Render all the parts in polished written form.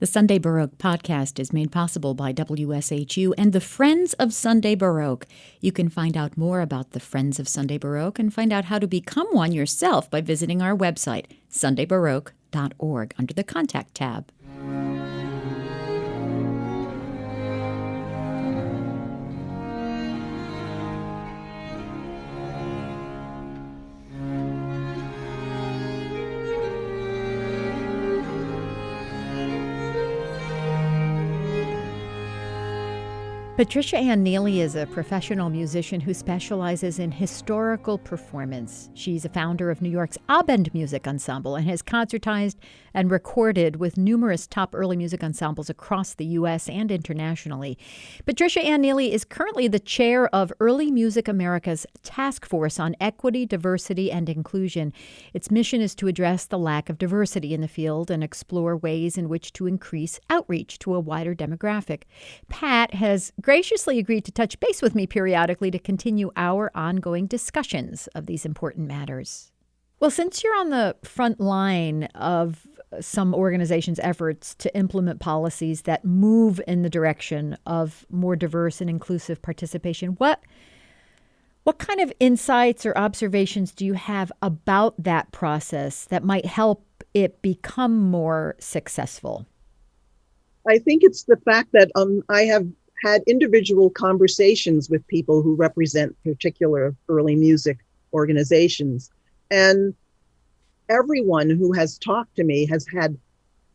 The Sunday Baroque podcast is made possible by WSHU and the Friends of Sunday Baroque. You can find out more about the Friends of Sunday Baroque and find out how to become one yourself by visiting our website, sundaybaroque.org, under the Contact tab. Patricia Ann Neely is a professional musician who specializes in historical performance. She's a founder of New York's Abend Music Ensemble and has concertized and recorded with numerous top early music ensembles across the U.S. and internationally. Patricia Ann Neely is currently the chair of Early Music America's Task Force on Equity, Diversity, and Inclusion. Its mission is to address the lack of diversity in the field and explore ways in which to increase outreach to a wider demographic. Pat has graciously agreed to touch base with me periodically to continue our ongoing discussions of these important matters. Well, since you're on the front line of some organizations' efforts to implement policies that move in the direction of more diverse and inclusive participation, what kind of insights or observations do you have about that process that might help it become more successful? I think it's the fact that I have had individual conversations with people who represent particular early music organizations. And everyone who has talked to me has had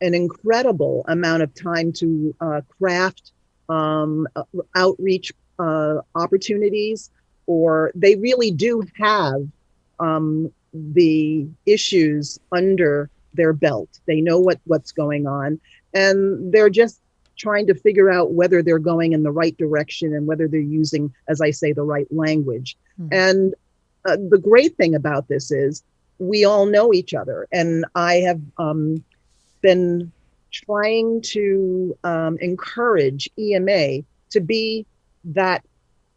an incredible amount of time to craft outreach opportunities, or they really do have the issues under their belt. They know what's going on, and they're just trying to figure out whether they're going in the right direction and whether they're using, as I say, the right language. Mm-hmm. And the great thing about this is we all know each other. And I have been trying to encourage EMA to be that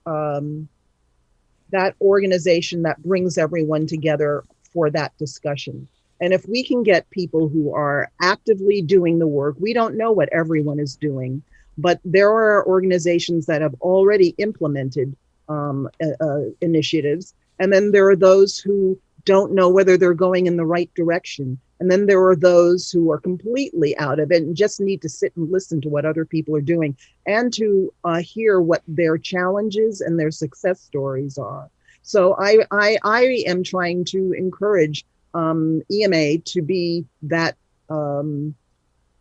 that organization that brings everyone together for that discussion. And if we can get people who are actively doing the work, we don't know what everyone is doing, but there are organizations that have already implemented initiatives. And then there are those who don't know whether they're going in the right direction. And then there are those who are completely out of it and just need to sit and listen to what other people are doing and to hear what their challenges and their success stories are. So I am trying to encourage EMA to be that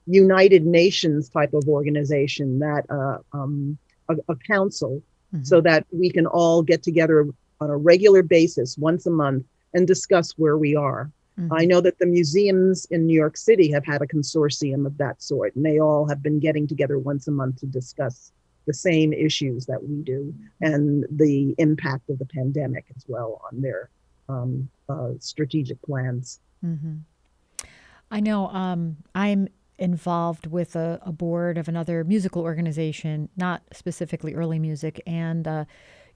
United Nations type of organization, that a council, mm-hmm. so that we can all get together on a regular basis once a month and discuss where we are. Mm-hmm. I know that the museums in New York City have had a consortium of that sort, and they all have been getting together once a month to discuss the same issues that we do and the impact of the pandemic as well on their strategic plans. Mm-hmm. I know I'm involved with a board of another musical organization, not specifically early music, and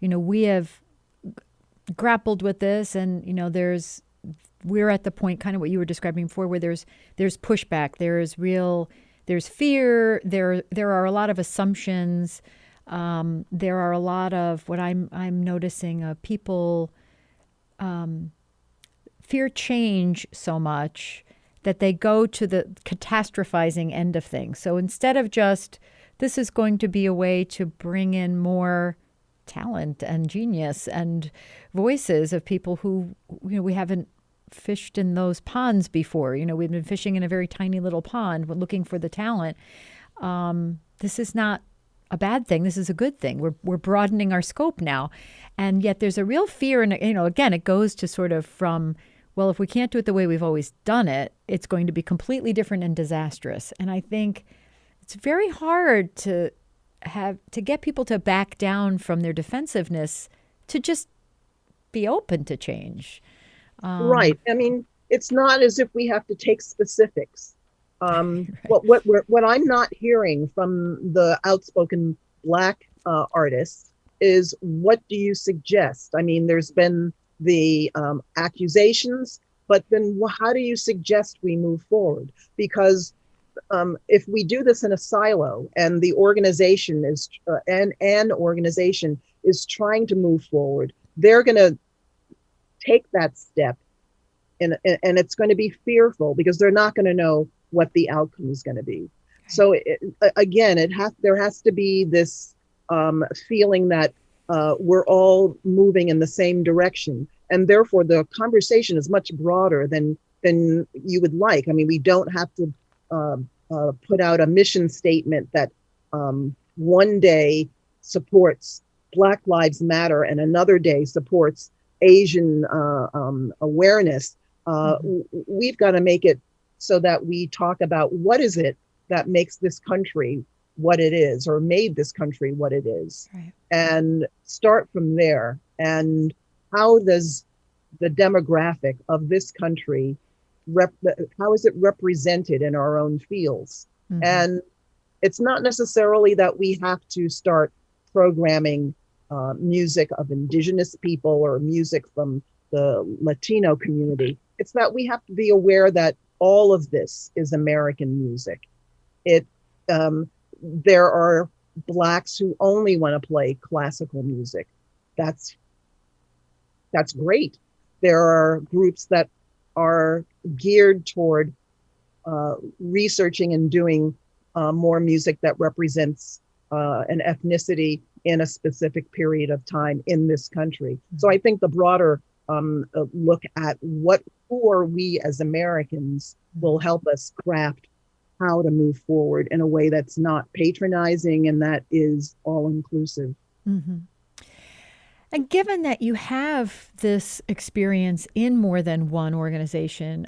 we have grappled with this, and we're at the point, kind of what you were describing before, where there's pushback, there's fear, there are a lot of assumptions, there are a lot of what I'm noticing people fear change so much that they go to the catastrophizing end of things. So instead of just, this is going to be a way to bring in more talent and genius and voices of people who, we haven't fished in those ponds before. We've been fishing in a very tiny little pond, but looking for the talent. This is not a bad thing. This is a good thing. We're broadening our scope now. And yet there's a real fear. And, again, it goes to sort of from, well, if we can't do it the way we've always done it, it's going to be completely different and disastrous. And I think it's very hard to get people to back down from their defensiveness to just be open to change. Right. I mean, it's not as if we have to take specifics. Right. What I'm not hearing from the outspoken Black artists is, what do you suggest? I mean, there's been the accusations, but then how do you suggest we move forward? Because if we do this in a silo and the organization is and an organization is trying to move forward, they're going to take that step, and it's going to be fearful because they're not going to know what the outcome is going to be. So again, there has to be this feeling that we're all moving in the same direction, and therefore the conversation is much broader than you would like. I mean, we don't have to put out a mission statement that one day supports Black Lives Matter and another day supports Asian awareness. We've got to make it so that we talk about what is it that makes this country what it is, or made this country what it is, right, and start from there. And how does the demographic of this country, how is it represented in our own fields? And it's not necessarily that we have to start programming music of indigenous people or music from the Latino community. It's that we have to be aware that all of this is American music. There are Blacks who only want to play classical music. That's great. There are groups that are geared toward researching and doing more music that represents an ethnicity in a specific period of time in this country. So I think the broader look at who are we as Americans will help us craft how to move forward in a way that's not patronizing and that is all inclusive. Mm-hmm. And given that you have this experience in more than one organization,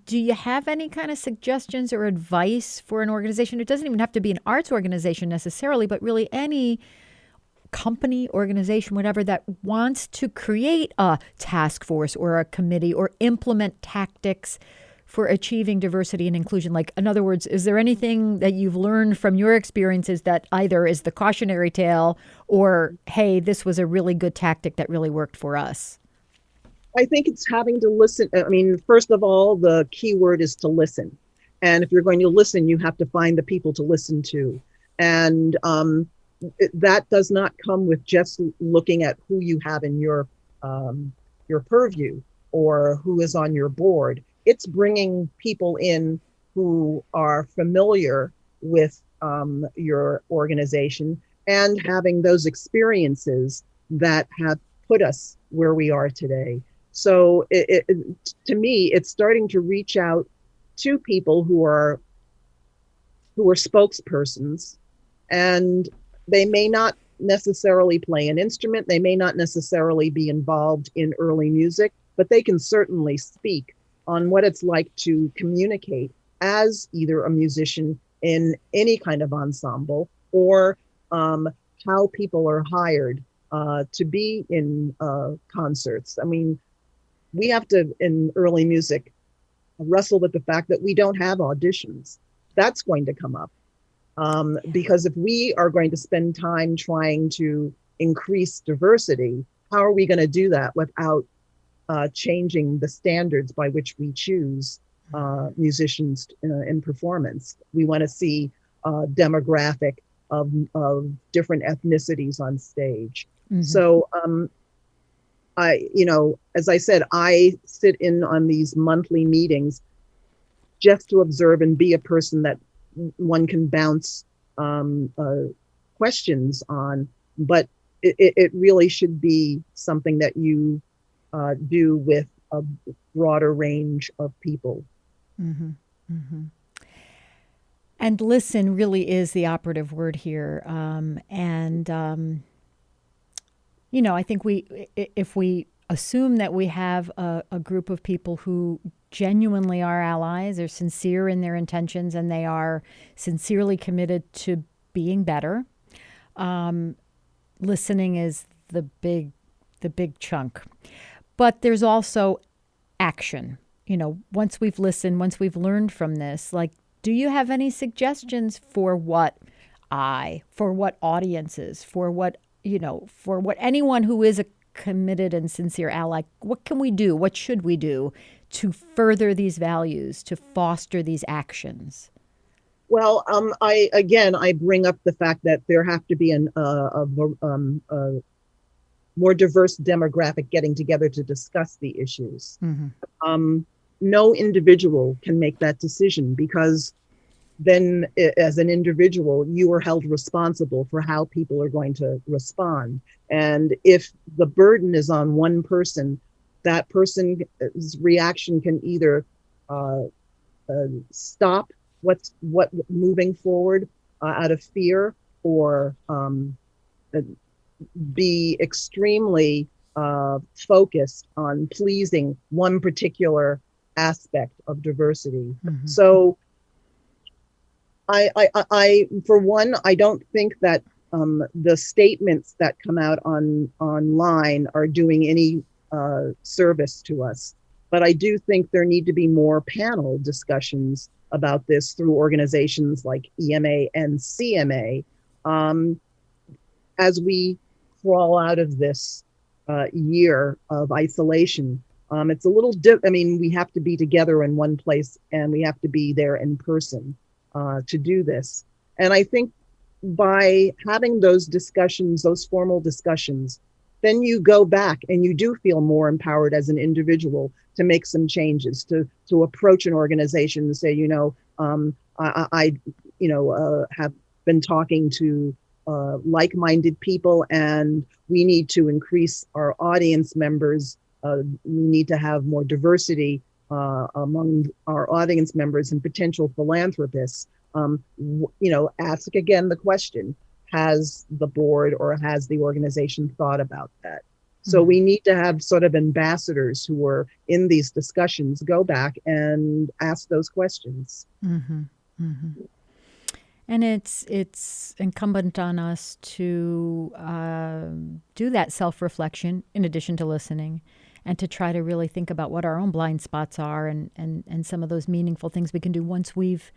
do you have any kind of suggestions or advice for an organization? It doesn't even have to be an arts organization necessarily, but really any company, organization, whatever, that wants to create a task force or a committee or implement tactics for achieving diversity and inclusion. Like, in other words, is there anything that you've learned from your experiences that either is the cautionary tale or, hey, this was a really good tactic that really worked for us? I think it's having to listen. I mean, first of all, the key word is to listen. And if you're going to listen, you have to find the people to listen to. And that does not come with just looking at who you have in your purview or who is on your board. It's bringing people in who are familiar with your organization and having those experiences that have put us where we are today. So to me, it's starting to reach out to people who are spokespersons, and they may not necessarily play an instrument. They may not necessarily be involved in early music, but they can certainly speak on what it's like to communicate as either a musician in any kind of ensemble or how people are hired to be in concerts. I mean, we have to, in early music, wrestle with the fact that we don't have auditions. That's going to come up. Because if we are going to spend time trying to increase diversity, how are we going to do that without changing the standards by which we choose musicians in performance? We want to see demographic of different ethnicities on stage. Mm-hmm. So as I said, I sit in on these monthly meetings just to observe and be a person that one can bounce questions on, but it really should be something that you do with a broader range of people. Mm-hmm. Mm-hmm. And listen really is the operative word here. I think if we assume that we have a group of people who genuinely are allies, are sincere in their intentions, and they are sincerely committed to being better, listening is the big chunk. But there's also action. Once we've listened, once we've learned from this, like, do you have any suggestions for what audiences, for what anyone who is a committed and sincere ally, what can we do? What should we do to further these values, to foster these actions? Well, I bring up the fact that there have to be a more diverse demographic getting together to discuss the issues. Mm-hmm. No individual can make that decision, because then as an individual, you are held responsible for how people are going to respond. And if the burden is on one person, that person's reaction can either uh, stop what moving forward out of fear, or uh, be extremely focused on pleasing one particular aspect of diversity. Mm-hmm. So for one, I don't think that the statements that come out online are doing any service to us. But I do think there need to be more panel discussions about this through organizations like EMA and CMA, as we crawl out of this year of isolation. It's a little we have to be together in one place, and we have to be there in person to do this. And I think by having those discussions, those formal discussions, then you go back and you do feel more empowered as an individual to make some changes, to approach an organization and say, I have been talking to like-minded people, and we need to increase our audience members. We need to have more diversity among our audience members and potential philanthropists. Ask again the question: has the board or has the organization thought about that? So we need to have sort of ambassadors who are in these discussions go back and ask those questions. Mm-hmm. Mm-hmm. And it's incumbent on us to do that self-reflection in addition to listening, and to try to really think about what our own blind spots are, and some of those meaningful things we can do once we've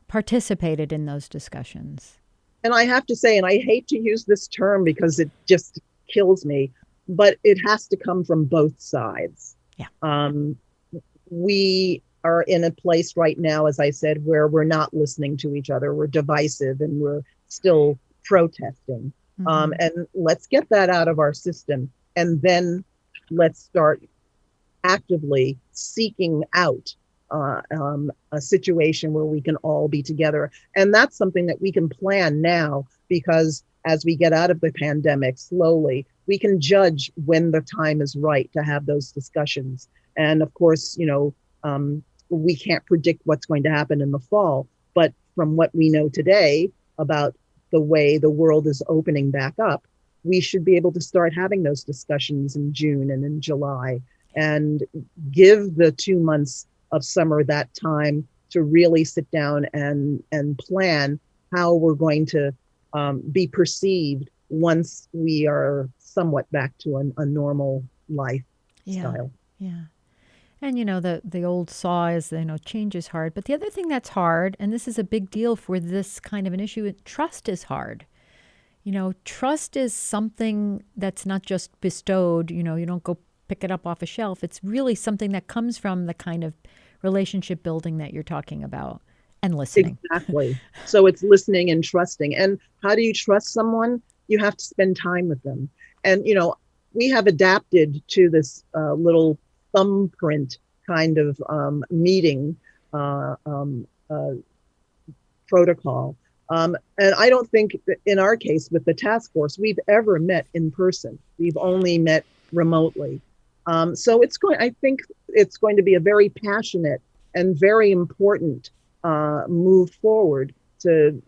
participated in those discussions. And I have to say, and I hate to use this term because it just kills me, but it has to come from both sides. Yeah. We are in a place right now, as I said, where we're not listening to each other. We're divisive and we're still protesting. Mm-hmm. And let's get that out of our system. And then let's start actively seeking out a situation where we can all be together. And that's something that we can plan now, because as we get out of the pandemic slowly, we can judge when the time is right to have those discussions. And of course, we can't predict what's going to happen in the fall, but from what we know today about the way the world is opening back up, we should be able to start having those discussions in June and in July, and give the 2 months of summer that time to really sit down and plan how we're going to be perceived once we are somewhat back to a normal life style. Yeah. And the old saw is, change is hard. But the other thing that's hard, and this is a big deal for this kind of an issue, trust is hard. Trust is something that's not just bestowed. You don't go pick it up off a shelf. It's really something that comes from the kind of relationship building that you're talking about, and listening. Exactly. So it's listening and trusting. And how do you trust someone? You have to spend time with them. And, we have adapted to this little thumbprint kind of meeting protocol. And I don't think that in our case with the task force, we've ever met in person. We've only met remotely. So I think it's going to be a very passionate and very important move forward to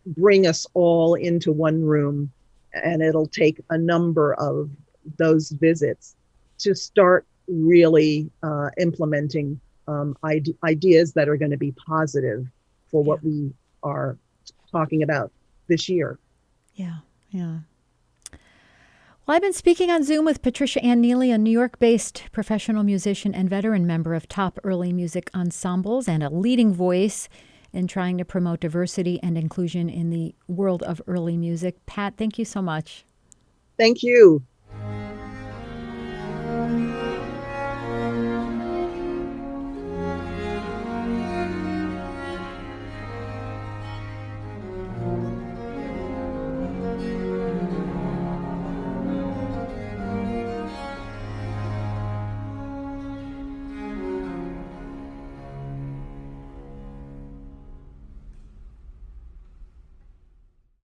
bring us all into one room. And it'll take a number of those visits to start really implementing ideas that are going to be positive for what we are talking about this year. Yeah. Well, I've been speaking on Zoom with Patricia Ann Neely, a New York-based professional musician and veteran member of top early music ensembles, and a leading voice in trying to promote diversity and inclusion in the world of early music. Pat, thank you so much. Thank you.